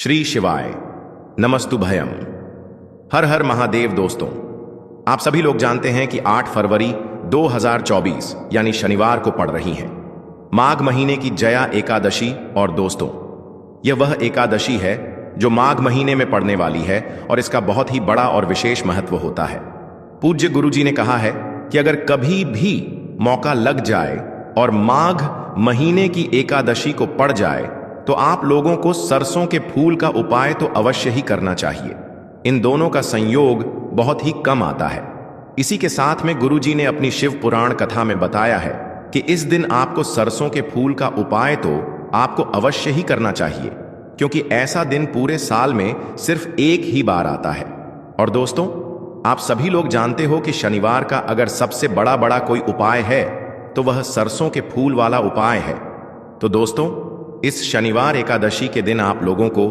श्री शिवाय नमस्तुभयम। हर हर महादेव। दोस्तों, आप सभी लोग जानते हैं कि 8 फरवरी 2024 यानी शनिवार को पड़ रही है माघ महीने की जया एकादशी। और दोस्तों, यह वह एकादशी है जो माघ महीने में पड़ने वाली है और इसका बहुत ही बड़ा और विशेष महत्व होता है। पूज्य गुरु जी ने कहा है कि अगर कभी भी मौका लग जाए और माघ महीने की एकादशी को पड़ जाए तो आप लोगों को सरसों के फूल का उपाय तो अवश्य ही करना चाहिए। इन दोनों का संयोग बहुत ही कम आता है। इसी के साथ में गुरुजी ने अपनी शिव पुराण कथा में बताया है कि इस दिन आपको सरसों के फूल का उपाय तो आपको अवश्य ही करना चाहिए, क्योंकि ऐसा दिन पूरे साल में सिर्फ एक ही बार आता है। और दोस्तों, आप सभी लोग जानते हो कि शनिवार का अगर सबसे बड़ा कोई उपाय है तो वह सरसों के फूल वाला उपाय है। तो दोस्तों, इस शनिवार एकादशी के दिन आप लोगों को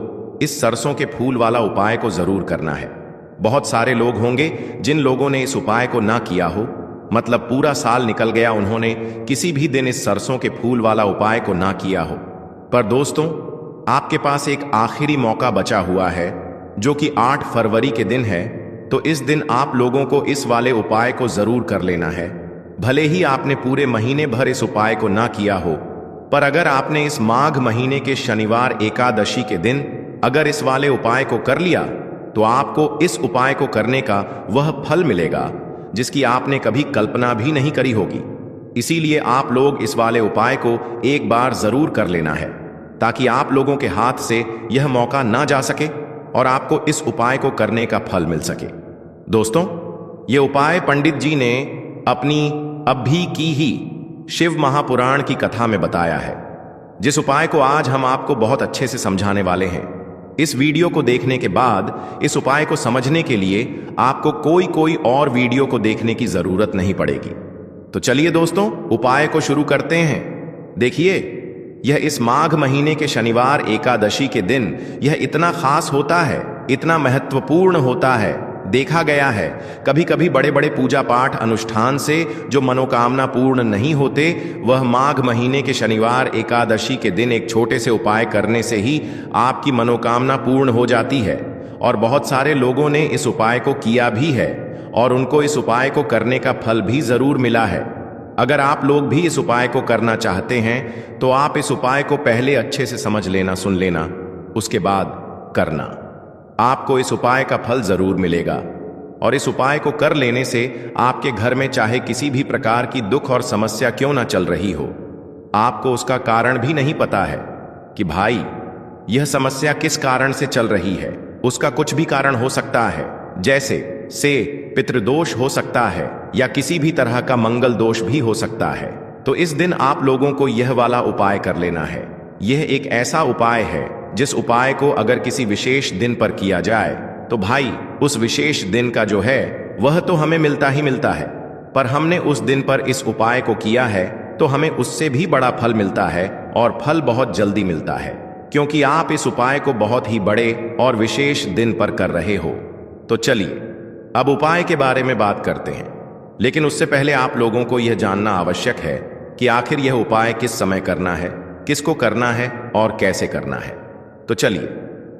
इस सरसों के फूल वाला उपाय को जरूर करना है। बहुत सारे लोग होंगे जिन लोगों ने इस उपाय को ना किया हो, मतलब पूरा साल निकल गया, उन्होंने किसी भी दिन इस सरसों के फूल वाला उपाय को ना किया हो। पर दोस्तों, आपके पास एक आखिरी मौका बचा हुआ है जो कि 8 फरवरी के दिन है। तो इस दिन आप लोगों को इस वाले उपाय को जरूर कर लेना है। भले ही आपने पूरे महीने भर इस उपाय को ना किया हो, पर अगर आपने इस माघ महीने के शनिवार एकादशी के दिन अगर इस वाले उपाय को कर लिया तो आपको इस उपाय को करने का वह फल मिलेगा जिसकी आपने कभी कल्पना भी नहीं करी होगी। इसीलिए आप लोग इस वाले उपाय को एक बार जरूर कर लेना है, ताकि आप लोगों के हाथ से यह मौका ना जा सके और आपको इस उपाय को करने का फल मिल सके। दोस्तों, यह उपाय पंडित जी ने अपनी अभी की ही शिव महापुराण की कथा में बताया है, जिस उपाय को आज हम आपको बहुत अच्छे से समझाने वाले हैं। इस वीडियो को देखने के बाद इस उपाय को समझने के लिए आपको कोई और वीडियो को देखने की जरूरत नहीं पड़ेगी। तो चलिए दोस्तों, उपाय को शुरू करते हैं। देखिए, यह इस माघ महीने के शनिवार एकादशी के दिन यह इतना खास होता है, इतना महत्वपूर्ण होता है। देखा गया है कभी कभी बड़े बड़े पूजा पाठ अनुष्ठान से जो मनोकामना पूर्ण नहीं होते, वह माघ महीने के शनिवार एकादशी के दिन एक छोटे से उपाय करने से ही आपकी मनोकामना पूर्ण हो जाती है। और बहुत सारे लोगों ने इस उपाय को किया भी है और उनको इस उपाय को करने का फल भी जरूर मिला है। अगर आप लोग भी इस उपाय को करना चाहते हैं तो आप इस उपाय को पहले अच्छे से समझ लेना, सुन लेना, उसके बाद करना। आपको इस उपाय का फल जरूर मिलेगा। और इस उपाय को कर लेने से आपके घर में चाहे किसी भी प्रकार की दुख और समस्या क्यों ना चल रही हो, आपको उसका कारण भी नहीं पता है कि भाई यह समस्या किस कारण से चल रही है। उसका कुछ भी कारण हो सकता है, जैसे से पितृदोष हो सकता है या किसी भी तरह का मंगल दोष भी हो सकता है। तो इस दिन आप लोगों को यह वाला उपाय कर लेना है। यह एक ऐसा उपाय है जिस उपाय को अगर किसी विशेष दिन पर किया जाए तो भाई उस विशेष दिन का जो है वह तो हमें मिलता ही मिलता है, पर हमने उस दिन पर इस उपाय को किया है तो हमें उससे भी बड़ा फल मिलता है और फल बहुत जल्दी मिलता है, क्योंकि आप इस उपाय को बहुत ही बड़े और विशेष दिन पर कर रहे हो। तो चलिए अब उपाय के बारे में बात करते हैं, लेकिन उससे पहले आप लोगों को यह जानना आवश्यक है कि आखिर यह उपाय किस समय करना है, किसको करना है और कैसे करना है। तो चलिए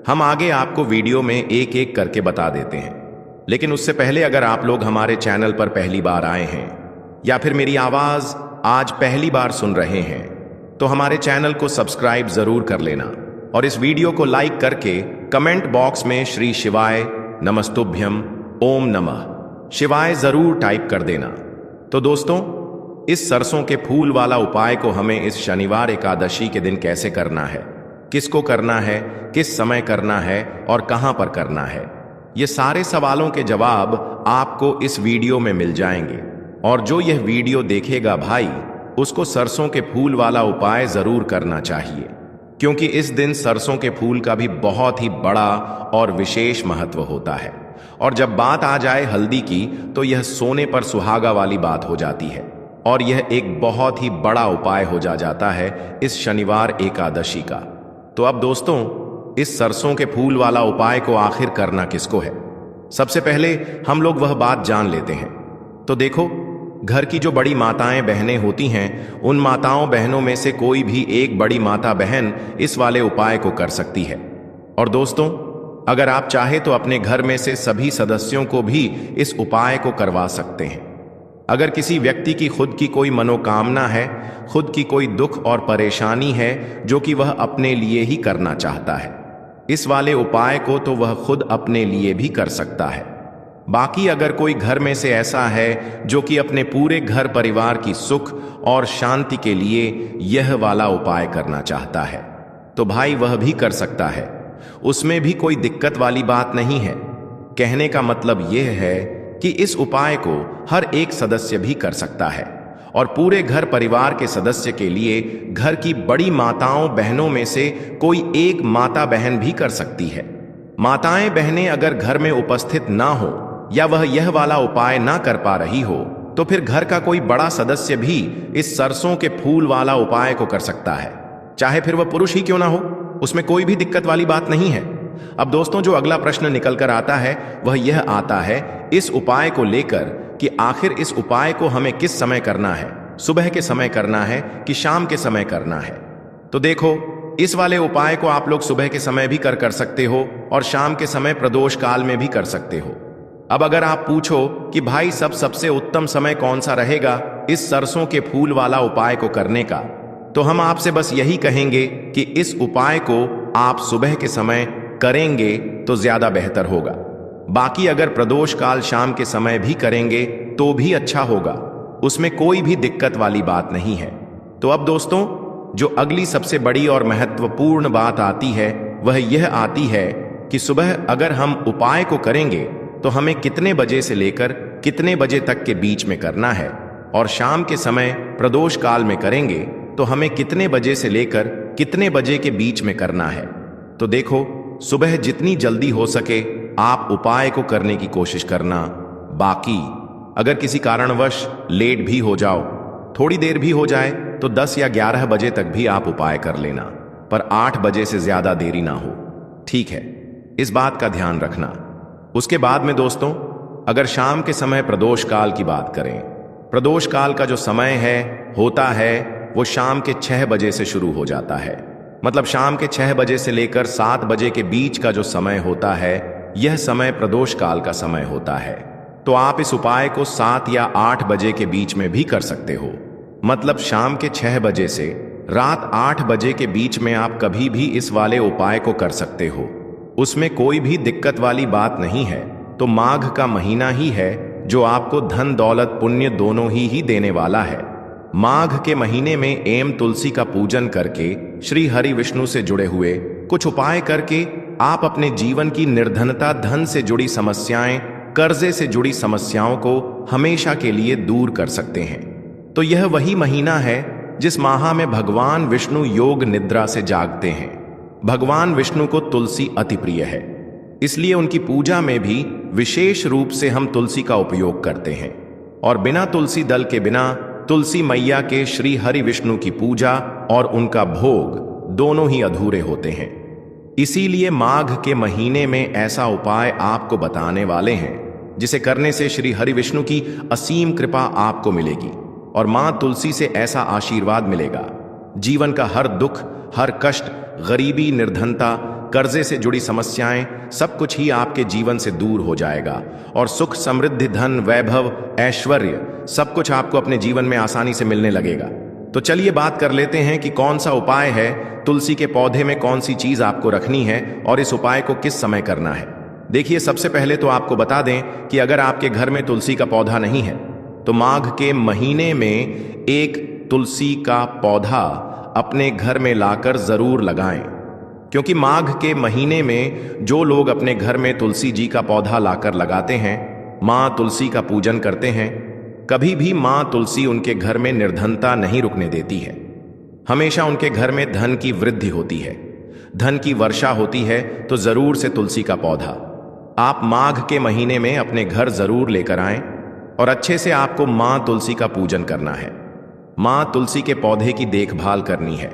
हम आगे आपको वीडियो में एक एक करके बता देते हैं। लेकिन उससे पहले अगर आप लोग हमारे चैनल पर पहली बार आए हैं या फिर मेरी आवाज आज पहली बार सुन रहे हैं तो हमारे चैनल को सब्सक्राइब जरूर कर लेना और इस वीडियो को लाइक करके कमेंट बॉक्स में श्री शिवाय नमस्तुभ्यम ओम नमः शिवाय जरूर टाइप कर देना। तो दोस्तों, इस सरसों के फूल वाला उपाय को हमें इस शनिवार एकादशी के दिन कैसे करना है, किसको करना है, किस समय करना है और कहां पर करना है, ये सारे सवालों के जवाब आपको इस वीडियो में मिल जाएंगे। और जो यह वीडियो देखेगा भाई, उसको सरसों के फूल वाला उपाय जरूर करना चाहिए, क्योंकि इस दिन सरसों के फूल का भी बहुत ही बड़ा और विशेष महत्व होता है। और जब बात आ जाए हल्दी की तो यह सोने पर सुहागा वाली बात हो जाती है और यह एक बहुत ही बड़ा उपाय हो जाता है इस शनिवार एकादशी का। तो अब दोस्तों, इस सरसों के फूल वाला उपाय को आखिर करना किसको है, सबसे पहले हम लोग वह बात जान लेते हैं। तो देखो, घर की जो बड़ी माताएं बहनें होती हैं, उन माताओं बहनों में से कोई भी एक बड़ी माता बहन इस वाले उपाय को कर सकती है। और दोस्तों, अगर आप चाहे तो अपने घर में से सभी सदस्यों को भी इस उपाय को करवा सकते हैं। अगर किसी व्यक्ति की खुद की कोई मनोकामना है, खुद की कोई दुख और परेशानी है जो कि वह अपने लिए ही करना चाहता है, इस वाले उपाय को तो वह खुद अपने लिए भी कर सकता है। बाकी अगर कोई घर में से ऐसा है जो कि अपने पूरे घर परिवार की सुख और शांति के लिए यह वाला उपाय करना चाहता है, तो भाई वह भी कर सकता है। उसमें भी कोई दिक्कत वाली बात नहीं है। कहने का मतलब यह है कि इस उपाय को हर एक सदस्य भी कर सकता है और पूरे घर परिवार के सदस्य के लिए घर की बड़ी माताओं बहनों में से कोई एक माता बहन भी कर सकती है। माताएं बहनें अगर घर में उपस्थित ना हो या वह यह वाला उपाय ना कर पा रही हो, तो फिर घर का कोई बड़ा सदस्य भी इस सरसों के फूल वाला उपाय को कर सकता है, चाहे फिर वह पुरुष ही क्यों ना हो। उसमें कोई भी दिक्कत वाली बात नहीं है। अब दोस्तों, जो अगला प्रश्न निकल कर आता है वह यह आता है इस उपाय को लेकर कि आखिर इस उपाय को हमें किस समय करना है, सुबह के समय करना है कि शाम के समय करना है। तो देखो, इस वाले उपाय को आप लोग सुबह के समय भी कर सकते हो और शाम के समय प्रदोष काल में भी कर सकते हो। अब अगर आप पूछो कि भाई सबसे उत्तम समय कौन सा रहेगा इस सरसों के फूल वाला उपाय को करने का, तो हम आपसे बस यही कहेंगे कि इस उपाय को आप सुबह के समय करेंगे तो ज्यादा बेहतर होगा। बाकी अगर प्रदोष काल शाम के समय भी करेंगे तो भी अच्छा होगा, उसमें कोई भी दिक्कत वाली बात नहीं है। तो अब दोस्तों, जो अगली सबसे बड़ी और महत्वपूर्ण बात आती है वह यह आती है कि सुबह अगर हम उपाय को करेंगे तो हमें कितने बजे से लेकर कितने बजे तक के बीच में करना है, और शाम के समय प्रदोष काल में करेंगे तो हमें कितने बजे से लेकर कितने बजे के बीच में करना है। तो देखो, सुबह जितनी जल्दी हो सके आप उपाय को करने की कोशिश करना। बाकी अगर किसी कारणवश लेट भी हो जाओ, थोड़ी देर भी हो जाए, तो 10 या 11 बजे तक भी आप उपाय कर लेना, पर 8 बजे से ज्यादा देरी ना हो, ठीक है? इस बात का ध्यान रखना। उसके बाद में दोस्तों, अगर शाम के समय प्रदोष काल की बात करें, प्रदोष काल का जो समय होता है वो शाम के 6 बजे से शुरू हो जाता है। मतलब शाम के 6 बजे से लेकर 7 बजे के बीच का जो समय होता है, यह समय प्रदोष काल का समय होता है। तो आप इस उपाय को 7 या 8 बजे के बीच में भी कर सकते हो। मतलब शाम के 6 बजे से रात 8 बजे के बीच में आप कभी भी इस वाले उपाय को कर सकते हो, उसमें कोई भी दिक्कत वाली बात नहीं है। तो माघ का महीना ही है जो आपको धन दौलत पुण्य दोनों ही देने वाला है। माघ के महीने में एम तुलसी का पूजन करके श्री हरि विष्णु से जुड़े हुए कुछ उपाय करके आप अपने जीवन की निर्धनता, धन से जुड़ी समस्याएं, कर्जे से जुड़ी समस्याओं को हमेशा के लिए दूर कर सकते हैं। तो यह वही महीना है जिस माह में भगवान विष्णु योग निद्रा से जागते हैं। भगवान विष्णु को तुलसी अति प्रिय है, इसलिए उनकी पूजा में भी विशेष रूप से हम तुलसी का उपयोग करते हैं। और बिना तुलसी दल के बिना तुलसी मैया के श्री हरि विष्णु की पूजा और उनका भोग दोनों ही अधूरे होते हैं। इसीलिए माघ के महीने में ऐसा उपाय आपको बताने वाले हैं जिसे करने से श्री हरि विष्णु की असीम कृपा आपको मिलेगी और मां तुलसी से ऐसा आशीर्वाद मिलेगा। जीवन का हर दुख, हर कष्ट, गरीबी, निर्धनता, कर्जे से जुड़ी समस्याएं, सब कुछ ही आपके जीवन से दूर हो जाएगा और सुख, समृद्धि, धन, वैभव, ऐश्वर्य सब कुछ आपको अपने जीवन में आसानी से मिलने लगेगा। तो चलिए बात कर लेते हैं कि कौन सा उपाय है, तुलसी के पौधे में कौन सी चीज आपको रखनी है और इस उपाय को किस समय करना है। देखिए, सबसे पहले तो आपको बता दें कि अगर आपके घर में तुलसी का पौधा नहीं है तो माघ के महीने में एक तुलसी का पौधा अपने घर में लाकर जरूर लगाएं, क्योंकि माघ के महीने में जो लोग अपने घर में तुलसी जी का पौधा लाकर लगाते हैं, मां तुलसी का पूजन करते हैं, कभी भी मां तुलसी उनके घर में निर्धनता नहीं रुकने देती है। हमेशा उनके घर में धन की वृद्धि होती है, धन की वर्षा होती है। तो जरूर से तुलसी का पौधा आप माघ के महीने में अपने घर जरूर लेकर आएं और अच्छे से आपको मां तुलसी का पूजन करना है। मां तुलसी के पौधे की देखभाल करनी है।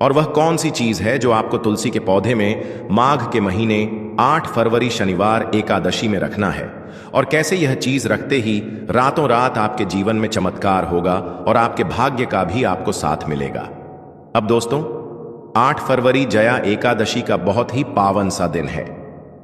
और वह कौन सी चीज है जो आपको तुलसी के पौधे में माघ के महीने 8 फरवरी शनिवार एकादशी में रखना है, और कैसे यह चीज रखते ही रातों रात आपके जीवन में चमत्कार होगा और आपके भाग्य का भी आपको साथ मिलेगा। अब दोस्तों, 8 फरवरी जया एकादशी का बहुत ही पावन सा दिन है।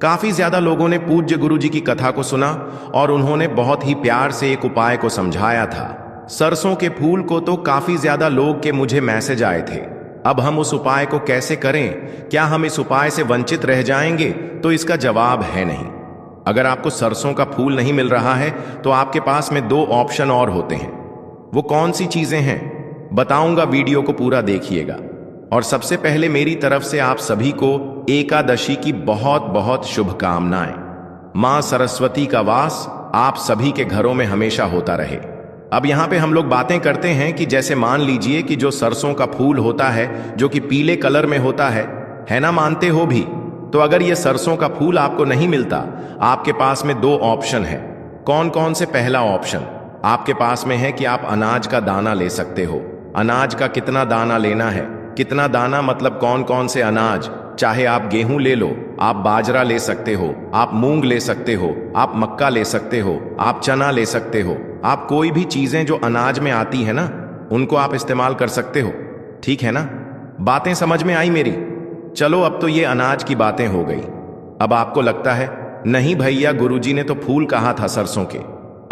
काफी ज्यादा लोगों ने पूज्य गुरुजी की कथा को सुना और उन्होंने बहुत ही प्यार से एक उपाय को समझाया था। सरसों के फूल को तो काफी ज्यादा लोग के मुझे मैसेज आए थे। अब हम उस उपाय को कैसे करें? क्या हम इस उपाय से वंचित रह जाएंगे? तो इसका जवाब है नहीं। अगर आपको सरसों का फूल नहीं मिल रहा है तो आपके पास में 2 ऑप्शन और होते हैं। वो कौन सी चीजें हैं बताऊंगा, वीडियो को पूरा देखिएगा। और सबसे पहले मेरी तरफ से आप सभी को एकादशी की बहुत बहुत शुभकामनाएं। मां सरस्वती का वास आप सभी के घरों में हमेशा होता रहे। अब यहां पे हम लोग बातें करते हैं कि जैसे मान लीजिए कि जो सरसों का फूल होता है जो कि पीले कलर में होता है ना, मानते हो भी? तो अगर ये सरसों का फूल आपको नहीं मिलता, आपके पास में 2 ऑप्शन है। कौन कौन से? पहला ऑप्शन आपके पास में है कि आप अनाज का दाना ले सकते हो। अनाज का कितना दाना लेना है? कितना दाना मतलब कौन कौन से अनाज? चाहे आप गेहूं ले लो, आप बाजरा ले सकते हो, आप मूंग ले सकते हो, आप मक्का ले सकते हो, आप चना ले सकते हो। आप कोई भी चीजें जो अनाज में आती है ना, उनको आप इस्तेमाल कर सकते हो। ठीक है ना? बातें समझ में आई मेरी? चलो, अब तो ये अनाज की बातें हो गई। अब आपको लगता है नहीं भैया, गुरुजी ने तो फूल कहा था सरसों के,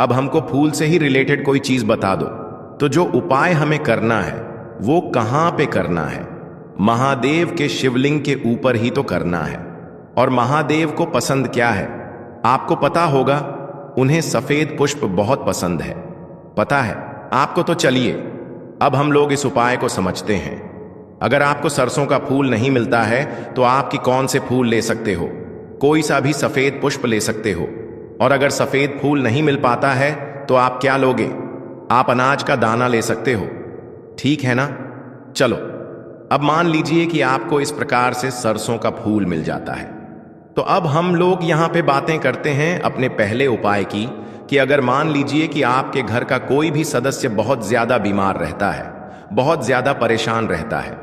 अब हमको फूल से ही रिलेटेड कोई चीज बता दो। तो जो उपाय हमें करना है वो कहां पे करना है? महादेव के शिवलिंग के ऊपर ही तो करना है। और महादेव को पसंद क्या है? आपको पता होगा, उन्हें सफेद पुष्प बहुत पसंद है। पता है आपको? तो चलिए अब हम लोग इस उपाय को समझते हैं। अगर आपको सरसों का फूल नहीं मिलता है तो आपकी कौन से फूल ले सकते हो? कोई सा भी सफेद पुष्प ले सकते हो। और अगर सफेद फूल नहीं मिल पाता है तो आप क्या लोगे? आप अनाज का दाना ले सकते हो। ठीक है ना? चलो, अब मान लीजिए कि आपको इस प्रकार से सरसों का फूल मिल जाता है। तो अब हम लोग यहां पे बातें करते हैं अपने पहले उपाय की, कि अगर मान लीजिए कि आपके घर का कोई भी सदस्य बहुत ज्यादा बीमार रहता है, बहुत ज्यादा परेशान रहता है,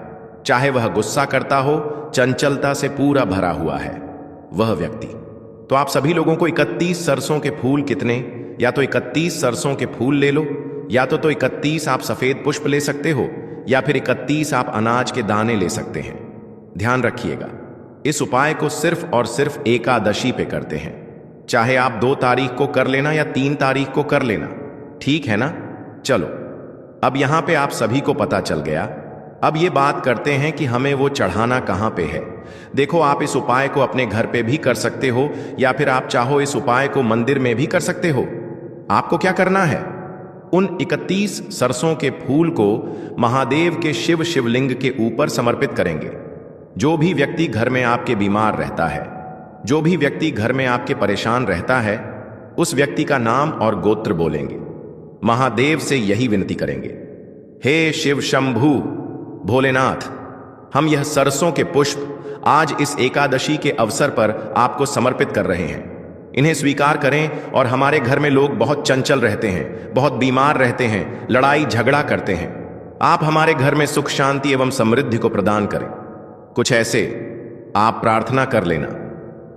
चाहे वह गुस्सा करता हो, चंचलता से पूरा भरा हुआ है वह व्यक्ति, तो आप सभी लोगों को 31 सरसों के फूल कितने? या तो 31 सरसों के फूल ले लो, या तो 31 आप सफेद पुष्प ले सकते हो, या फिर 31 आप अनाज के दाने ले सकते हैं। ध्यान रखिएगा, इस उपाय को सिर्फ और सिर्फ एकादशी पे करते हैं। चाहे आप 2 तारीख को कर लेना या 3 तारीख को कर लेना। ठीक है ना? चलो, अब यहां पे आप सभी को पता चल गया। अब ये बात करते हैं कि हमें वो चढ़ाना कहां पे है। देखो, आप इस उपाय को अपने घर पे भी कर सकते हो, या फिर आप चाहो इस उपाय को मंदिर में भी कर सकते हो। आपको क्या करना है? उन 31 सरसों के फूल को महादेव के शिवलिंग के ऊपर समर्पित करेंगे। जो भी व्यक्ति घर में आपके बीमार रहता है, जो भी व्यक्ति घर में आपके परेशान रहता है, उस व्यक्ति का नाम और गोत्र बोलेंगे। महादेव से यही विनती करेंगे, हे शिव शंभु भोलेनाथ, हम यह सरसों के पुष्प आज इस एकादशी के अवसर पर आपको समर्पित कर रहे हैं। इन्हें स्वीकार करें। और हमारे घर में लोग बहुत चंचल रहते हैं, बहुत बीमार रहते हैं, लड़ाई झगड़ा करते हैं। आप हमारे घर में सुख शांति एवं समृद्धि को प्रदान करें। कुछ ऐसे आप प्रार्थना कर लेना।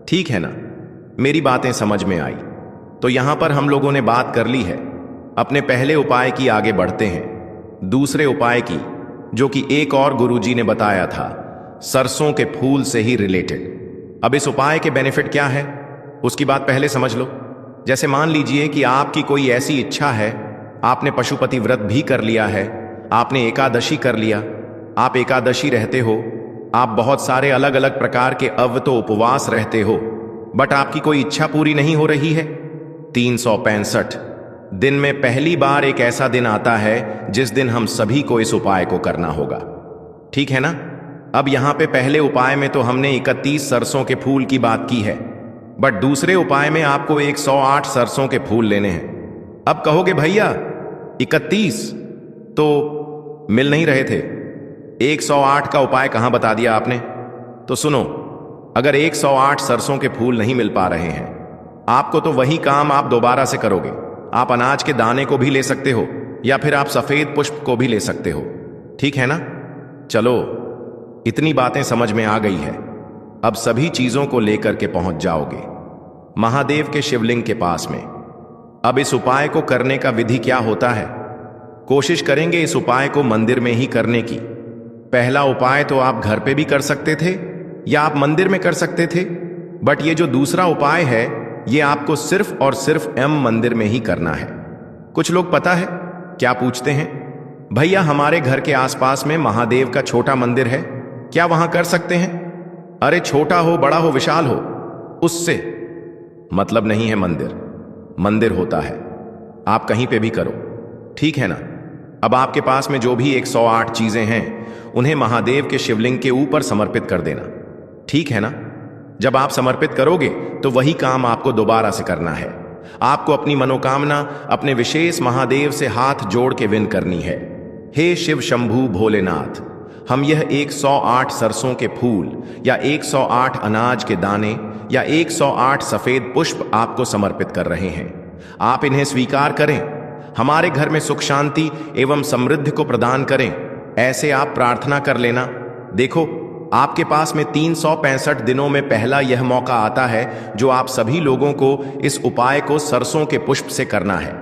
ठीक है ना? मेरी बातें समझ में आई? तो यहां पर हम लोगों ने बात कर ली है। अपने पहले उपाय की आगे बढ़ते हैं, दूसरे उपाय की, जो कि एक और गुरुजी ने बताया था, सरसों के फूल से ही रिलेटेड। अब इस उपाय के बेनिफिट क्या है उसकी बात पहले समझ लो। जैसे मान लीजिए कि आपकी कोई ऐसी इच्छा है, आपने पशुपति व्रत भी कर लिया है, आपने एकादशी कर लिया, आप एकादशी रहते हो, आप बहुत सारे अलग अलग प्रकार के तो उपवास रहते हो, बट आपकी कोई इच्छा पूरी नहीं हो रही है। 365 दिन में पहली बार एक ऐसा दिन आता है जिस दिन हम सभी को इस उपाय को करना होगा। ठीक है ना? अब यहां पे पहले उपाय में तो हमने 31 सरसों के फूल की बात की है, बट दूसरे उपाय में आपको 108 सरसों के फूल लेने हैं। अब कहोगे भैया 31 तो मिल नहीं रहे थे, 108 का उपाय कहां बता दिया आपने? तो सुनो, अगर 108 सरसों के फूल नहीं मिल पा रहे हैं आपको, तो वही काम आप दोबारा से करोगे। आप अनाज के दाने को भी ले सकते हो, या फिर आप सफेद पुष्प को भी ले सकते हो। ठीक है ना? चलो, इतनी बातें समझ में आ गई है। अब सभी चीजों को लेकर के पहुंच जाओगे महादेव के शिवलिंग के पास में। अब इस उपाय को करने का विधि क्या होता है? कोशिश करेंगे इस उपाय को मंदिर में ही करने की। पहला उपाय तो आप घर पे भी कर सकते थे या आप मंदिर में कर सकते थे, बट ये जो दूसरा उपाय है ये आपको सिर्फ और सिर्फ एम मंदिर में ही करना है। कुछ लोग पता है क्या पूछते हैं, भैया हमारे घर के आसपास में महादेव का छोटा मंदिर है, क्या वहां कर सकते हैं? अरे छोटा हो, बड़ा हो, विशाल हो, उससे मतलब नहीं है। मंदिर मंदिर होता है, आप कहीं पे भी करो, ठीक है ना। अब आपके पास में जो भी 108 चीजें हैं उन्हें महादेव के शिवलिंग के ऊपर समर्पित कर देना, ठीक है ना। जब आप समर्पित करोगे तो वही काम आपको दोबारा से करना है। आपको अपनी मनोकामना अपने विशेष महादेव से हाथ जोड़ के विन करनी है। हे शिव शंभू भोलेनाथ, हम यह 108 सरसों के फूल या 108 अनाज के दाने या 108 सफेद पुष्प आपको समर्पित कर रहे हैं। आप इन्हें स्वीकार करें, हमारे घर में सुख शांति एवं समृद्धि को प्रदान करें, ऐसे आप प्रार्थना कर लेना। देखो, आपके पास में 365 दिनों में पहला यह मौका आता है जो आप सभी लोगों को इस उपाय को सरसों के पुष्प से करना है।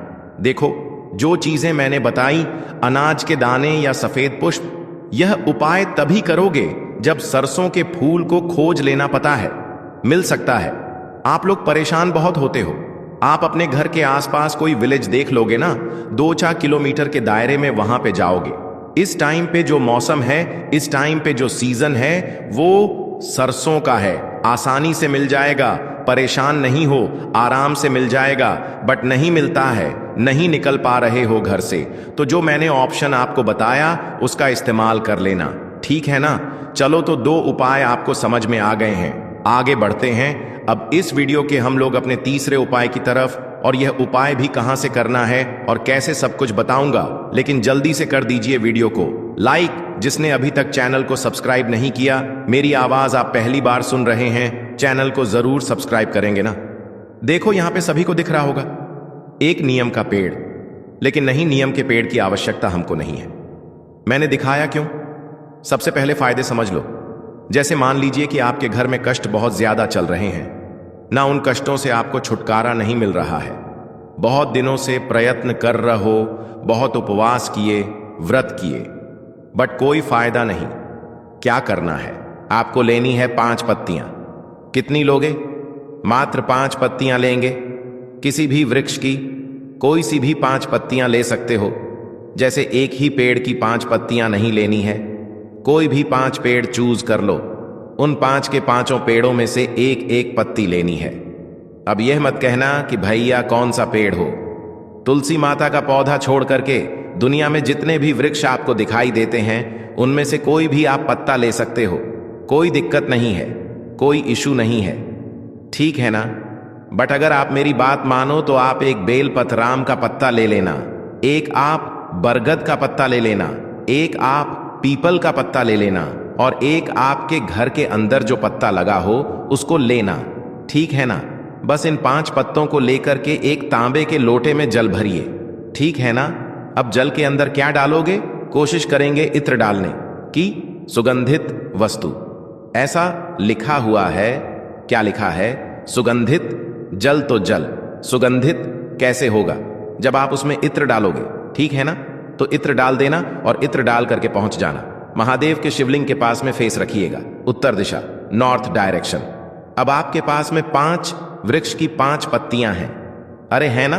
देखो, जो चीजें मैंने बताई, अनाज के दाने या सफेद पुष्प, यह उपाय तभी करोगे जब सरसों के फूल को खोज लेना पता है, मिल सकता है। आप लोग परेशान बहुत होते हो, आप अपने घर के आसपास कोई विलेज देख लोगे ना, 2-4 किलोमीटर के दायरे में वहां पे जाओगे। इस टाइम पे जो मौसम है, इस टाइम पे जो सीजन है वो सरसों का है, आसानी से मिल जाएगा, परेशान नहीं हो, आराम से मिल जाएगा। बट नहीं मिलता है, नहीं निकल पा रहे हो घर से, तो जो मैंने ऑप्शन आपको बताया उसका इस्तेमाल कर लेना, ठीक है ना। चलो, तो 2 उपाय आपको समझ में आ गए हैं, आगे बढ़ते हैं। अब इस वीडियो के हम लोग अपने तीसरे उपाय की तरफ, और यह उपाय भी कहां से करना है और कैसे सब कुछ बताऊंगा। लेकिन जल्दी से कर दीजिए वीडियो को लाइक, जिसने अभी तक चैनल को सब्सक्राइब नहीं किया। मेरी आवाज आप पहली बार सुन रहे हैं, चैनल को जरूर सब्सक्राइब करेंगे ना। देखो, यहां पे सभी को दिख रहा होगा एक नीम का पेड़, लेकिन नहीं, नीम के पेड़ की आवश्यकता हमको नहीं है। मैंने दिखाया क्यों? सबसे पहले फायदे समझ लो। जैसे मान लीजिए कि आपके घर में कष्ट बहुत ज्यादा चल रहे हैं ना, उन कष्टों से आपको छुटकारा नहीं मिल रहा है, बहुत दिनों से प्रयत्न कर रहे हो, बहुत उपवास किए, व्रत किए, बट कोई फायदा नहीं। क्या करना है? आपको लेनी है 5 पत्तियां। कितनी लोगे? मात्र 5 पत्तियां लेंगे। किसी भी वृक्ष की कोई सी भी 5 पत्तियां ले सकते हो। जैसे एक ही पेड़ की 5 पत्तियां नहीं लेनी है, कोई भी 5 पेड़ चूज कर लो, उन 5 के 5 पेड़ों में से एक एक पत्ती लेनी है। अब यह मत कहना कि भैया कौन सा पेड़ हो, तुलसी माता का पौधा छोड़ करके दुनिया में जितने भी वृक्ष आपको दिखाई देते हैं उनमें से कोई भी आप पत्ता ले सकते हो, कोई दिक्कत नहीं है, कोई इशू नहीं है, ठीक है ना। बट अगर आप मेरी बात मानो तो आप एक बेलपत्र राम का पत्ता ले लेना, एक आप बरगद का पत्ता ले लेना, एक आप पीपल का पत्ता ले लेना, और एक आपके घर के अंदर जो पत्ता लगा हो उसको लेना, ठीक है ना। बस इन 5 पत्तों को लेकर के एक तांबे के लोटे में जल भरिए, ठीक है ना। अब जल के अंदर क्या डालोगे? कोशिश करेंगे इत्र डालने की, सुगंधित वस्तु। ऐसा लिखा हुआ है, क्या लिखा है? सुगंधित जल। तो जल सुगंधित कैसे होगा? जब आप उसमें इत्र डालोगे, ठीक है ना। तो इत्र डाल देना और इत्र डाल करके पहुंच जाना महादेव के शिवलिंग के पास में, फेस रखिएगा उत्तर दिशा, नॉर्थ डायरेक्शन। अब आपके पास में 5 वृक्ष की 5 पत्तियां हैं, अरे है ना।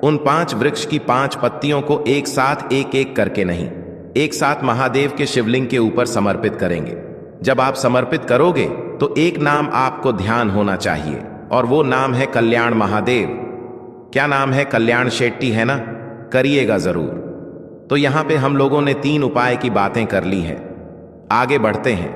उन 5 वृक्ष की 5 पत्तियों को एक साथ एक एक करके नहीं, एक साथ महादेव के शिवलिंग के ऊपर समर्पित करेंगे। जब आप समर्पित करोगे तो एक नाम आपको ध्यान होना चाहिए, और वो नाम है कल्याण महादेव। क्या नाम है? कल्याण शेट्टी, है ना। करिएगा जरूर। तो यहां पे हम लोगों ने 3 उपाय की बातें कर ली हैं, आगे बढ़ते हैं।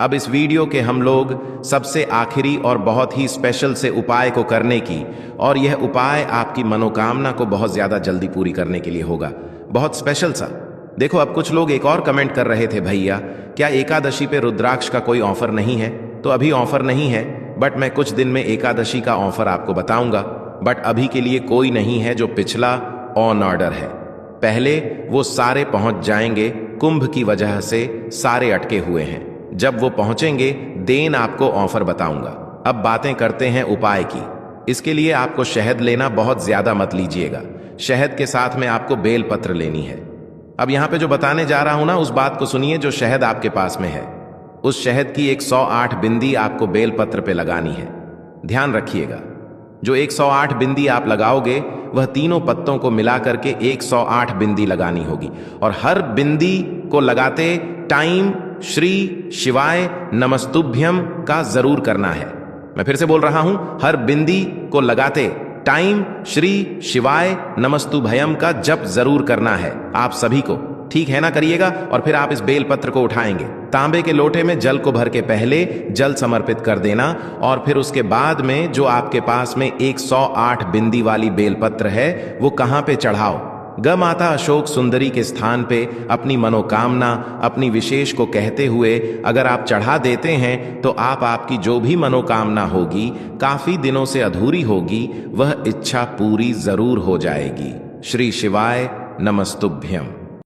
अब इस वीडियो के हम लोग सबसे आखिरी और बहुत ही स्पेशल से उपाय को करने की, और यह उपाय आपकी मनोकामना को बहुत ज्यादा जल्दी पूरी करने के लिए होगा, बहुत स्पेशल सा। देखो, अब कुछ लोग एक और कमेंट कर रहे थे, भैया क्या एकादशी पे रुद्राक्ष का कोई ऑफर नहीं है? तो अभी ऑफर नहीं है, बट मैं कुछ दिन में एकादशी का ऑफर आपको बताऊंगा। बट अभी के लिए कोई नहीं है। जो पिछला ऑन ऑर्डर है, पहले वो सारे पहुंच जाएंगे, कुंभ की वजह से सारे अटके हुए हैं। जब वो पहुंचेंगे देन आपको ऑफर बताऊंगा। अब बातें करते हैं उपाय की। इसके लिए आपको शहद लेना बहुत ज्यादा मत लीजिएगा, शहद के साथ में आपको बेलपत्र लेनी है। अब यहां पे जो बताने जा रहा हूं ना, उस बात को सुनिए जो शहद आपके पास में है। उस शहद की 108 बिंदी आपको बेलपत्र पे लगानी है। ध्यान रखिएगा, जो 108 बिंदी आप लगाओगे वह तीनों पत्तों को मिला करके 108 बिंदी लगानी होगी। और हर बिंदी को लगाते टाइम श्री शिवाय नमस्तुभ्यम का जरूर करना है। मैं फिर से बोल रहा हूं, हर बिंदी को लगाते टाइम श्री शिवाय नमस्तुभयम का जप जरूर करना है आप सभी को। ठीक है ना? करिएगा। और फिर आप इस बेलपत्र को उठाएंगे, तांबे के लोटे में जल को भर के पहले जल समर्पित कर देना, और फिर उसके बाद में जो आपके पास में 108 बिंदी वाली बेलपत्र है वो कहां पे चढ़ाओ? ग माता अशोक सुंदरी के स्थान पे अपनी मनोकामना, अपनी विशेष को कहते हुए अगर आप चढ़ा देते हैं तो आपकी जो भी मनोकामना होगी, काफी दिनों से अधूरी होगी, वह इच्छा पूरी जरूर हो जाएगी। श्री शिवाय नमस्तुभ्यम।